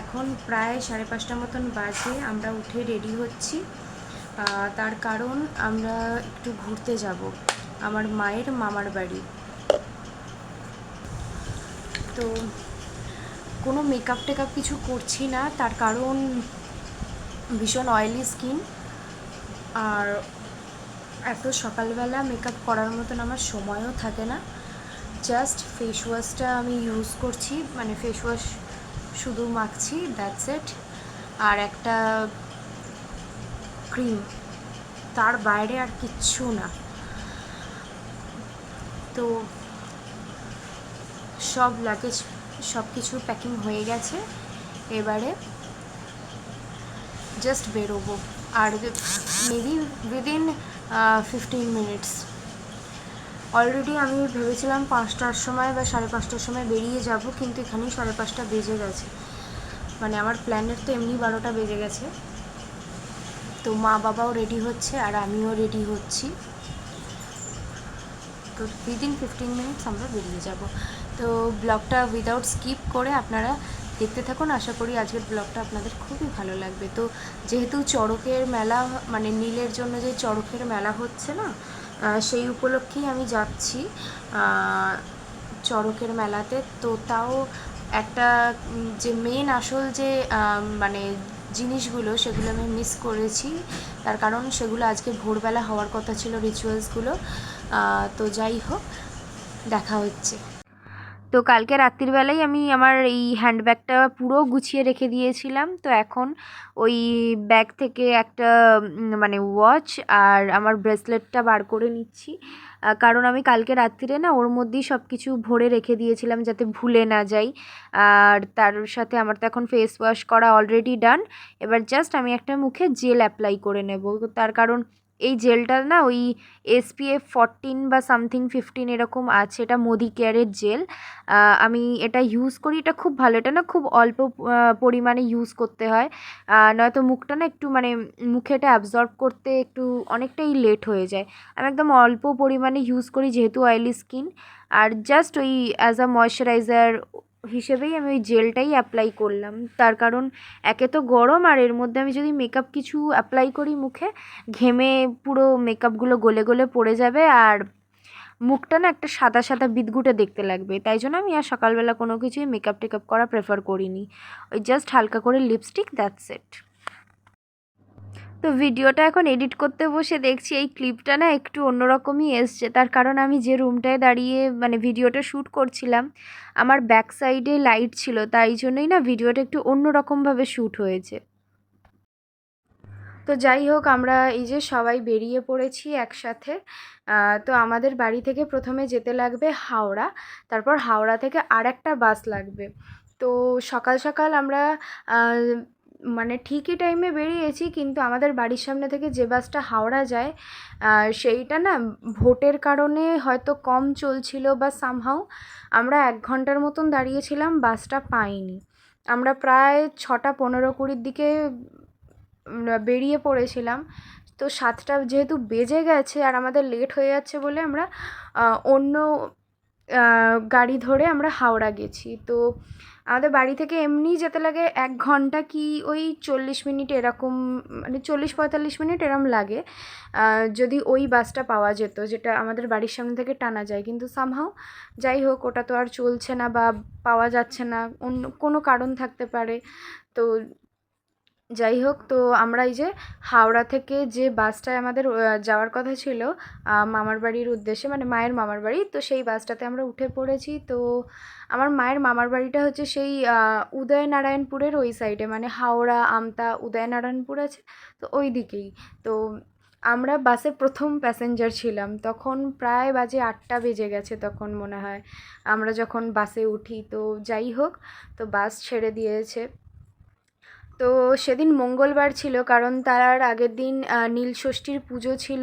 এখন প্রায় 5:30 মতন বাজে, আমরা উঠে রেডি হচ্ছি। তার কারণ আমরা একটু ঘুরতে যাব আমার মায়ের মামার বাড়ি। তো কোনো মেকআপ টেকআপ কিছু করছি না, তার কারণ ভীষণ অয়েলি স্কিন, আর এত সকালবেলা মেকআপ করার মতন আমার সময়ও থাকে না। জাস্ট ফেস ওয়াশটা আমি ইউজ করছি, মানে ফেস ওয়াশ শুধু মাখছি, দ্যাটস ইট, আর একটা ক্রিম, তার বাইরে আর কিচ্ছু না। তো সব লাগেজ সব কিছু প্যাকিং হয়ে গেছে, এবারে জাস্ট বেরোবো, আর মেবি উইদিন 15 মিনিটস। অলরেডি আমি ভেবেছিলাম 5টার সময় বা 5:30টার সময় বেরিয়ে যাব, কিন্তু এখানেই 5:30 বেজে গেছে। মানে আমার প্ল্যানের তো এমনি 12টা বেজে গেছে। তো মা বাবাও রেডি হচ্ছে আর আমিও রেডি হচ্ছি, তো উইদিন 15 মিনিটস আমরা বেরিয়ে যাব। তো ব্লগটা উইদাউট স্কিপ করে আপনারা দেখতে থাকুন, আশা করি আজকের ব্লগটা আপনাদের খুবই ভালো লাগবে। তো যেহেতু চড়কের মেলা, মানে নীলের জন্য যে চড়কের মেলা হচ্ছে না, সেই উপলক্ষেই আমি যাচ্ছি চড়কের মেলাতে। তো তাও একটা যে মেন আসল যে মানে জিনিসগুলো, সেগুলো আমি মিস করেছি, তার কারণ সেগুলো আজকে ভোরবেলা হওয়ার কথা ছিল, রিচুয়ালসগুলো। তো যাই হোক, দেখা হচ্ছে। তো কালকে রাত্রিবেলাই আমি আমার এই হ্যান্ডব্যাগটা পুরো গুছিয়ে রেখে দিয়েছিলাম। তো এখন ওই ব্যাগ থেকে একটা মানে ওয়াচ আর আমার ব্রেসলেটটা বার করে নিচ্ছি, কারণ আমি কালকে রাত্রিরে না ওর মধ্যেই সব কিছু ভরে রেখে দিয়েছিলাম যাতে ভুলে না যাই। আর তার সাথে আমার তো এখন ফেস ওয়াশ করা অলরেডি ডান, এবার জাস্ট আমি একটা মুখে জেল অ্যাপ্লাই করে নেব। তার কারণ এই জেলটা না ওই SPF 14 বা সামথিং 15 এরকম আছে, এটা মোদি কেয়ারের জেল। আমি এটা ইউজ করি, এটা খুব ভালো। এটা না খুব অল্প পরিমাণে ইউজ করতে হয়, নয়তো মুখটা না একটু মানে মুখে এটা অ্যাবজর্ব করতে একটু অনেকটাই লেট হয়ে যায়। আমি একদম অল্প পরিমাণে ইউজ করি যেহেতু অয়েলি স্কিন, আর জাস্ট ওই অ্যাজ আ ময়শ্চারাইজার হিসেবেই আমি ওই জেলটাই অ্যাপ্লাই করলাম। তার কারণ একে তো গরম, আর এর মধ্যে আমি যদি মেকআপ কিছু অ্যাপ্লাই করি মুখে, ঘেমে পুরো মেকআপগুলো গলে গলে পড়ে যাবে, আর মুখটা না একটা সাদা সাদা বিদঘুটে দেখতে লাগবে। তাই জন্য আমি আর সকালবেলা কোনো কিছুই মেকআপ টেকআপ করা প্রেফার করিনি, ওই জাস্ট হালকা করে লিপস্টিক, দ্যাটস ইট। তো ভিডিওটা এখন এডিট করতে বসে দেখছি এই ক্লিপটা না একটু অন্যরকমই এসছে, তার কারণ আমি যে রুমটায় দাঁড়িয়ে মানে ভিডিওটা শ্যুট করছিলাম, আমার ব্যাক সাইডে লাইট ছিল, তাই জন্যই না ভিডিওটা একটু অন্যরকমভাবে শ্যুট হয়েছে। তো যাই হোক, আমরা এই যে সবাই বেরিয়ে পড়েছি একসাথে। তো আমাদের বাড়ি থেকে প্রথমে যেতে লাগবে হাওড়া, তারপর হাওড়া থেকে আর একটা বাস লাগবে। তো সকাল সকাল আমরা মানে ঠিকই টাইমে বেরিয়েছি, কিন্তু আমাদের বাড়ির সামনে থেকে যে বাসটা হাওড়া যায়, সেইটা না ভোটের কারণে হয়তো কম চলছিল বা সামহাউ আমরা 1 ঘন্টার মতন দাঁড়িয়েছিলাম, বাসটা পাইনি। আমরা প্রায় 6:15-20 দিকে বেরিয়ে পড়েছিলাম। তো 7টা যেহেতু বেজে গেছে আর আমাদের লেট হয়ে যাচ্ছে বলে আমরা অন্য গাড়ি ধরে আমরা হাওড়া গেছি। তো আমাদের বাড়ি থেকে এমনি যেতে লাগে 1 ঘন্টা কি ওই 40 মিনিট এরকম, মানে 40-45 মিনিট এরম লাগে, যদি ওই বাসটা পাওয়া যেত যেটা আমাদের বাড়ির সামনে থেকে টানা যায়। কিন্তু সামহাউ যাই হোক, ওটা তো আর চলছে না বা পাওয়া যাচ্ছে না, অন্য কোনো কারণ থাকতে পারে। তো যাই হোক, তো আমরা এই যে হাওড়া থেকে যে বাসটায় আমাদের যাওয়ার কথা ছিল মামার বাড়ির উদ্দেশ্যে, মানে মায়ের মামার বাড়ি, তো সেই বাসটাতে আমরা উঠে পড়েছি। তো আমার মায়ের মামার বাড়িটা হচ্ছে সেই উদয়নারায়ণপুরের ওই সাইডে, মানে হাওড়া আমতা উদয়নারায়ণপুর আছে, তো ওই দিকেই। তো আমরা বাসে প্রথম প্যাসেঞ্জার ছিলাম, তখন প্রায় বাজে 8টা বেজে গেছে তখন মনে হয় আমরা যখন বাসে উঠি। তো যাই হোক, তো বাস ছেড়ে দিয়েছে। তো সেদিন মঙ্গলবার ছিল, কারণ তার আগের দিন নীলষষ্ঠীর পুজো ছিল।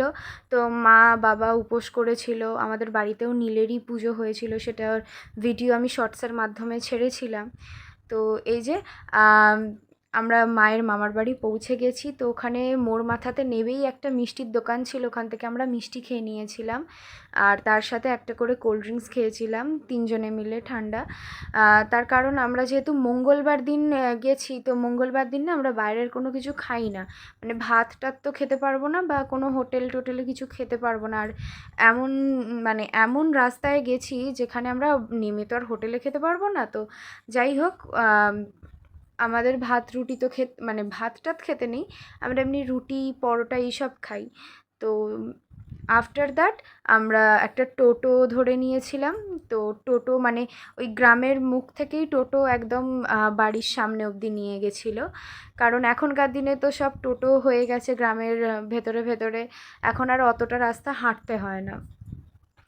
তো মা বাবা উপোস করেছিল, আমাদের বাড়িতেও নীলেরই পুজো হয়েছিল, সেটার ভিডিও আমি শর্টসের মাধ্যমে ছেড়েছিলাম। তো এই যে আমরা মায়ের মামার বাড়ি পৌঁছে গেছি। তো ওখানে মোড় মাথাতে নেবেই একটা মিষ্টির দোকান ছিল, ওখান থেকে আমরা মিষ্টি খেয়ে নিয়েছিলাম আর তার সাথে একটা করে কোল্ড ড্রিঙ্কস খেয়েছিলাম 3 জনে মিলে ঠান্ডা। তার কারণ আমরা যেহেতু মঙ্গলবার দিন গেছি, তো মঙ্গলবার দিন না আমরা বাইরের কোনো কিছু খাই না, মানে ভাত টাত তো খেতে পারবো না বা কোনো হোটেল টোটেলে কিছু খেতে পারবো না। আর এমন মানে এমন রাস্তায় গেছি যেখানে আমরা নেমে তো আর হোটেলে খেতে পারবো না। তো যাই হোক, আমাদের ভাত রুটি তো মানে ভাত টাত খেতে নেই, আমরা এমনি রুটি পরোটা এইসব খাই। তো আফটার দ্যাট আমরা একটা টোটো ধরে নিয়েছিলাম। তো টোটো মানে ওই গ্রামের মুখ থেকেই টোটো একদম বাড়ির সামনে অবধি নিয়ে গেছিলো। কারণ এখনকার দিনে তো সব টোটো হয়ে গেছে গ্রামের ভেতরে ভেতরে, এখন আর অতটা রাস্তা হাঁটতে হয় না।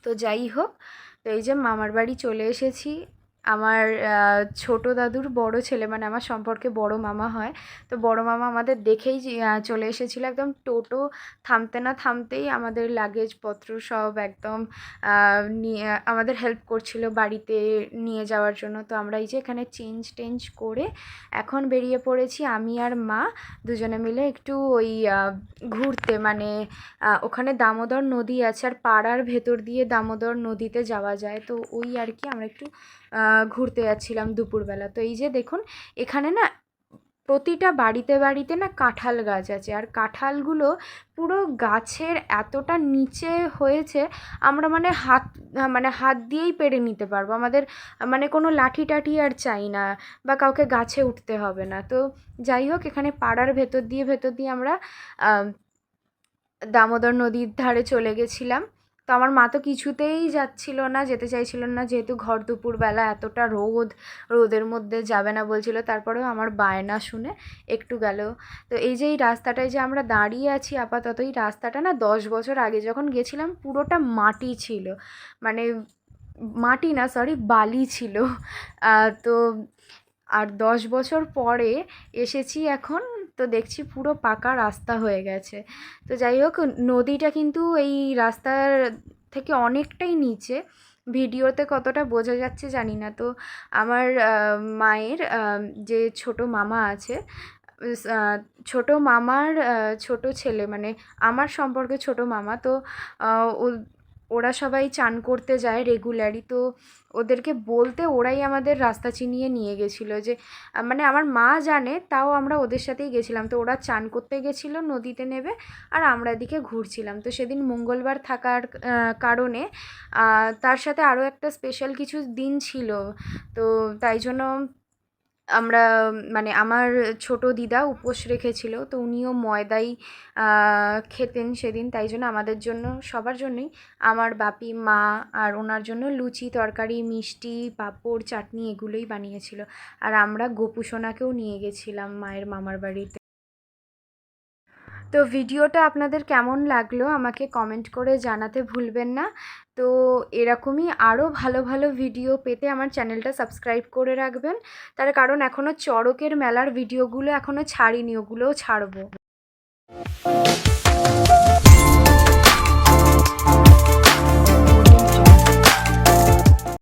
তো যাই হোক, তো এই যে মামার বাড়ি চলে এসেছি। আমার ছোট দাদুর বড় ছেলে, মানে আমার সম্পর্কে বড় মামা হয়, তো বড় মামা আমাদের দেখেই চলে এসেছিলো। একদম টোটো থামতে না থামতেই আমাদের লাগেজপত্র সব একদম নিয়ে আমাদের হেল্প করছিল বাড়িতে নিয়ে যাওয়ার জন্য। তো আমরা এই যে এখানে চেঞ্জ করে এখন বেরিয়ে পড়েছি আমি আর মা দুজনে মিলে একটু ওই ঘুরতে, মানে ওখানে দামোদর নদী আছে আর পাড়ার ভেতর দিয়ে দামোদর নদীতে যাওয়া যায়। তো ওই আর কি আমরা একটু ঘুরতে যাচ্ছিলাম দুপুরবেলা। তো এই যে দেখুন, এখানে না প্রতিটা বাড়িতে বাড়িতে না কাঁঠাল গাছ আছে, আর কাঁঠালগুলো পুরো গাছের এতটা নিচে হয়েছে, আমরা মানে হাত দিয়েই পেড়ে নিতে পারবো। আমাদের মানে কোনো লাঠি টাঠি আর চাই না বা কাউকে গাছে উঠতে হবে না। তো যাই হোক, এখানে পাড়ার ভেতর দিয়ে আমরা দামোদর নদীর ধারে চলে গেছিলাম। তো আমার মা তো কিছুতেই যাচ্ছিল না, যেতে চাইছিল না, যেহেতু ঘর দুপুরবেলা এতটা রোদের মধ্যে যাবে না বলছিল। তারপরেও আমার বায়না শুনে একটু গেল। তো এই যে এই রাস্তাটায় যে আমরা দাঁড়িয়ে আছি আপাতত, এই রাস্তাটা না 10 বছর আগে যখন গেছিলাম পুরোটা মাটি ছিল, মানে মাটি না, সরি, বালি ছিল। তো আর 10 বছর পরে এসেছি এখন, তো দেখছি পুরো পাকা রাস্তা হয়ে গেছে। তো যাই হোক, নদীটা কিন্তু এই রাস্তার থেকে অনেকটাই নিচে, ভিডিওতে কতটা বোঝা যাচ্ছে জানি না। তো আমার মায়ের যে ছোট মামা আছে, ছোট মামার ছোট ছেলে, মানে আমার সম্পর্কে ছোট মামা, তো ওরা সবাই চান করতে যায় রেগুলারই। তো ওদেরকে বলতে ওরাই আমাদের রাস্তা চিনিয়ে নিয়ে গেছিলো, যে মানে আমার মা জানে, তাও আমরা ওদের সাথেই গেছিলাম। তো ওরা চান করতে গেছিলো নদীতে নেবে, আর আমরা এদিকে ঘুরছিলাম। তো সেদিন মঙ্গলবার থাকার কারণে তার সাথে আরও একটা স্পেশাল কিছু দিন ছিল। তো তাই জন্য আমরা, মানে আমার ছোট দিদা উপোস রেখেছিল, তো উনিও ময়দাই খেতেন সেদিন। তাই জন্য আমাদের জন্য, সবার জন্যই, আমার বাপি, মা আর ওনার জন্য লুচি তরকারি, মিষ্টি, পাঁপড়, চাটনি এগুলোই বানিয়েছিল। আর আমরা গোপু সোনাকেও নিয়ে গেছিলাম মায়ের মামার বাড়িতে। তো ভিডিওটা আপনাদের কেমন লাগলো আমাকে কমেন্ট করে জানাতে ভুলবেন না। তো এরকমই আরও ভালো ভালো ভিডিও পেতে আমার চ্যানেলটা সাবস্ক্রাইব করে রাখবেন। তার কারণ এখনও চড়কের মেলার ভিডিওগুলো এখনও ছাড়িনি, ওগুলোও ছাড়বো।